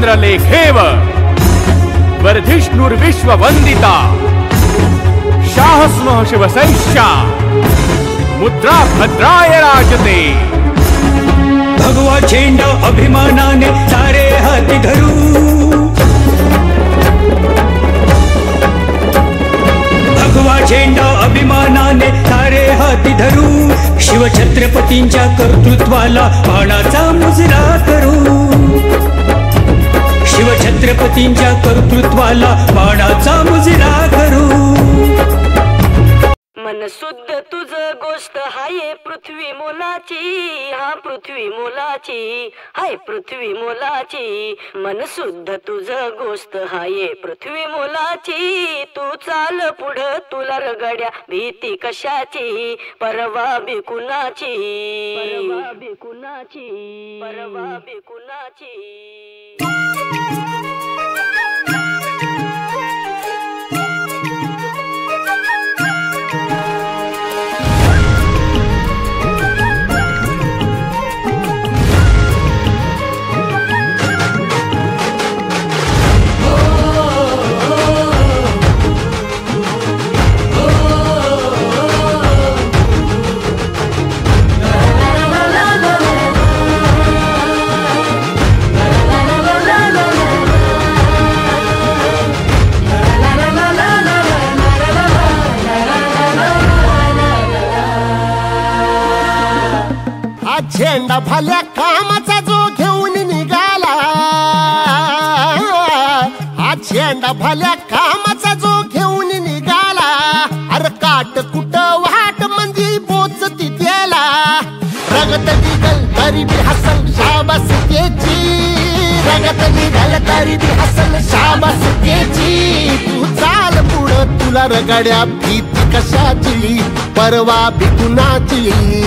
चंद्रलेखेव वर्धिष्णुर्विश्ववंदिता शाहस्मः शिवसैष्या मुद्रा भद्राय राजते। भगवा झेंडा अभिमानाने सारे हाती धरू, भगवा झेंडा अभिमानाने सारे हाती धरू, शिवछत्रपतींच्या कर्तृत्वाला बाणाचा मुजरा करू, शिवछत्रपतींच्या कर्तृत्वाला बाणाचा मुजरा करू। मन शुद्ध तुझ गोष्ट हाय पृथ्वी मोलाची, हा पृथ्वी मोलाची, हाय पृथ्वी मोलाची। मन शुद्ध तुझ गोष्ट हाय पृथ्वी मोलाची, तू चाल पुढं तुला रगड्या भीती कशाची, परवा बी कुणाची, परवा बी कुणाची, परवा बी कुणाची। झेंडा भल्या कामाचा जो घेऊन निघाला, हा झेंडा भल्या कामाचा जो घेऊन निघाला, अरे काट कुट वाट मंदी बोचती त्याला, रगत निघल तरी बी हसल शाबास त्याची, रगत निघल तरी बी हसल शाबास त्याची। तू चाल पुढं तुला रगड्या भीती कशाची, परवा बी कुणाची।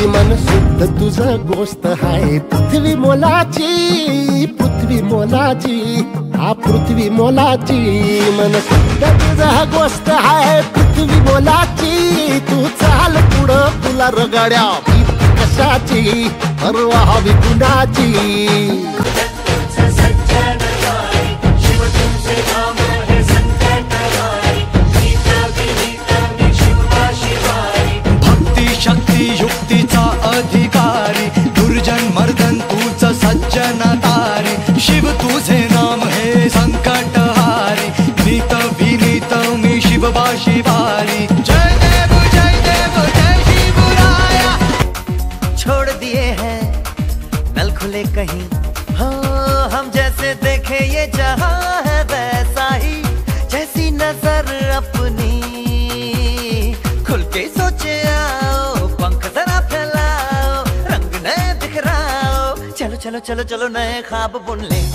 मन शुद्ध तुझं गोष्ट हाय पृथ्वी मोलाची, पृथ्वी मोलाची, हा पृथ्वी मोलाची। मन शुद्ध तुझं गोष्ट हाय पृथ्वी मोलाची, तू चाल पुढं तुला रगड्या भीती कशाची, परवा बी कुणाची। शक्ती युक्तीचा अधिकारी, दुर्जन मर्दन तूच सज्जन तारी, शिव तुझे नाम हे संकटहारी, नीत विनीत मी शिवबा शिवारी। जय देव जय शिवराया। छोड़ दिए हैं नल खुले कहीं, हाँ हम जैसे देखे ये जहां है वैसा ही, जैसी नजर अपनी खुल के सोचे आओ, पंख जरा फैलाओ, रंग नए बिखराओ, चलो चलो चलो चलो नए ख्वाब बुन ले।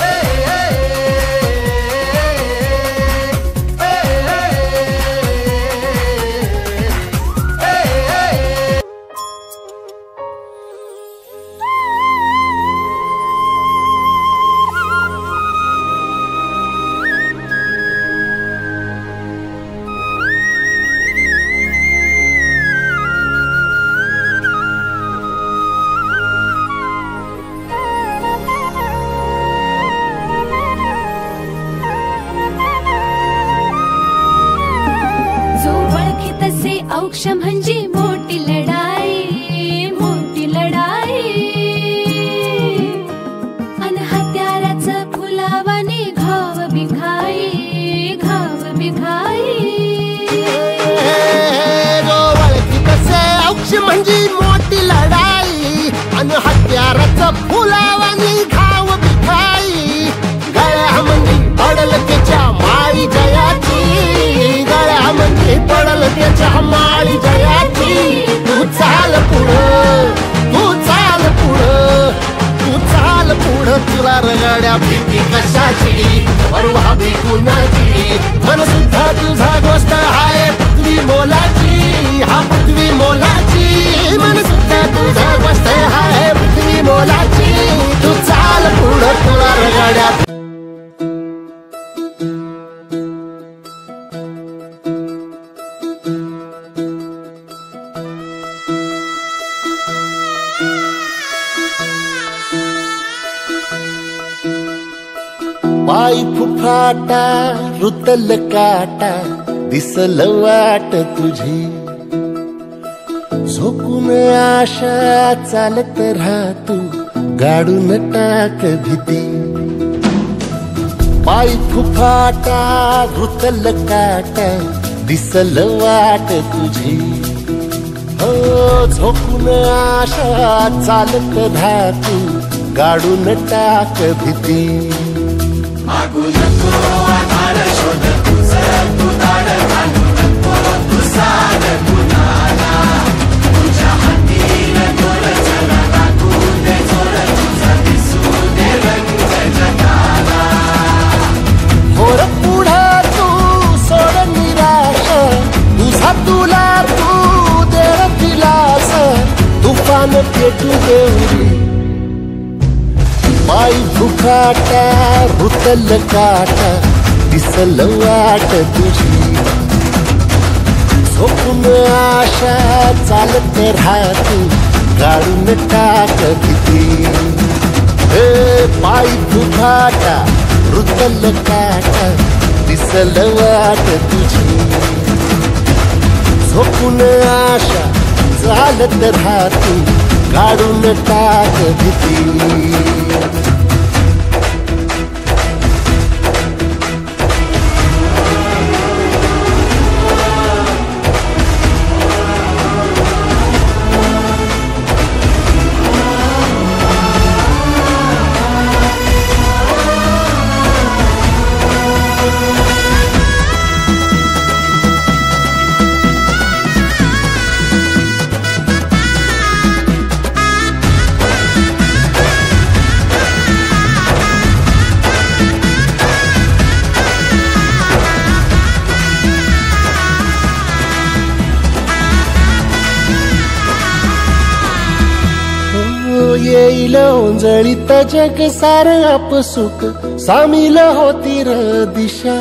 औक्ष म्हणजे मोठी लढाई, मोठी लढाई, अन हत्याराचं फुलावानी घाव बिघाई, घाव बिघाई। औक्ष म्हणजे मोठी लढाई, अन हत्याराचं फुलावानी घाव बिघाई, गळ्यामध्ये पडल त्याच्या माळी जयाची, गळ्यामध्ये पडल त्याच्या माळी जयाची। तू चाल पुढं, तू चाल पुढं, तू चाल पुढं तुला रगड्या भीती कशाची, परवा बी कुणाची। मन सुद्धा तुझा गोष्ट हाय पृथ्वी मोलाची, हा पृथ्वी मोलाची। मन सुद्धा तुझा गोष्ट हाय पृथ्वी मोलाची, तू चाल पुढं तुला रगड्या। पाय फुफाटा रुतल काटा दिसल वाट तुझी झोकून आशा चालत राहतू गाडून टाक भीती पाय फुफाटा रुतल काटा दिसल वाट तुझी हो झोकून आशा चालत राहतू गाडून टाक भीती मागू नको आधार शोध तुझं तू दाड घालू नको तू साध कुणाला तुझ्या हातीन दोर चला लागू दे जोर तुझा दिसू दे रंग जगाला होर पुढे तू सोड निराश तुझा तुला तू दे दिलास तुफान पेटू देवरी पाय फुफाटा रुतल काटा दिसल वाट तुझी झोपून आशा चालत राहतू गाडून टाक भीती पाय फुफाटा रुतल काटा दिसल वाट तुझी झोपून आशा चालत राहतू गाडून टाक भीती येईल ओंजळीत जग सार आपसुक सामील होती र दिशा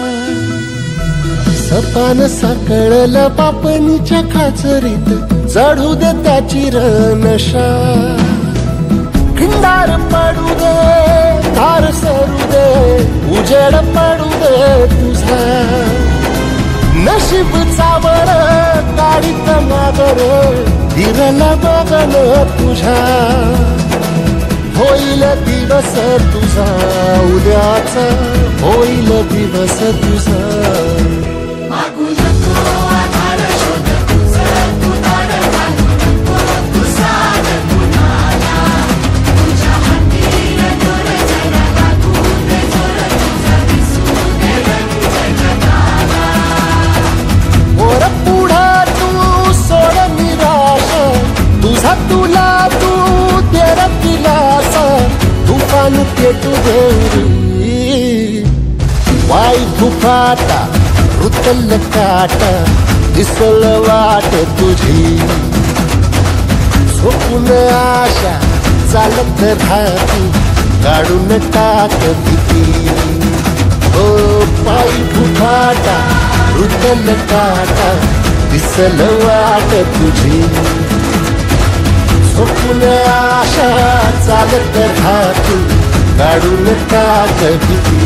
सपान साकळल पापणीच्या खाचरीत चढू दे त्याची र नशा खिंडार पडू दे धार सरू दे उजेड पडू दे तुझा नशीब चावळ गाडीत मागर दिरला बघन तुझ्या होईल दिवस तुझा उद्याचा होईल दिवस तुझा मागू नको आधार शोध तुझं तू दाड घालू नको तू साध कुणाला तुझ्या हातीन दोर चला लागू दे जोर तुझा दिसू दे रंग जगाला वर पुढे तू सोड निराश तुझा तुला तू तेर दिलास तुफान पेटू देवरी पाय फुफाटा रुतल काटा दिसल वाट तुझी झोपून आशा चालत राहतू गाडून टाक भीती हो पाय फुफाटा रुतल काटा दिसल वाट तुझी झोपून आशा चालत राहतू गाडून टाक भीती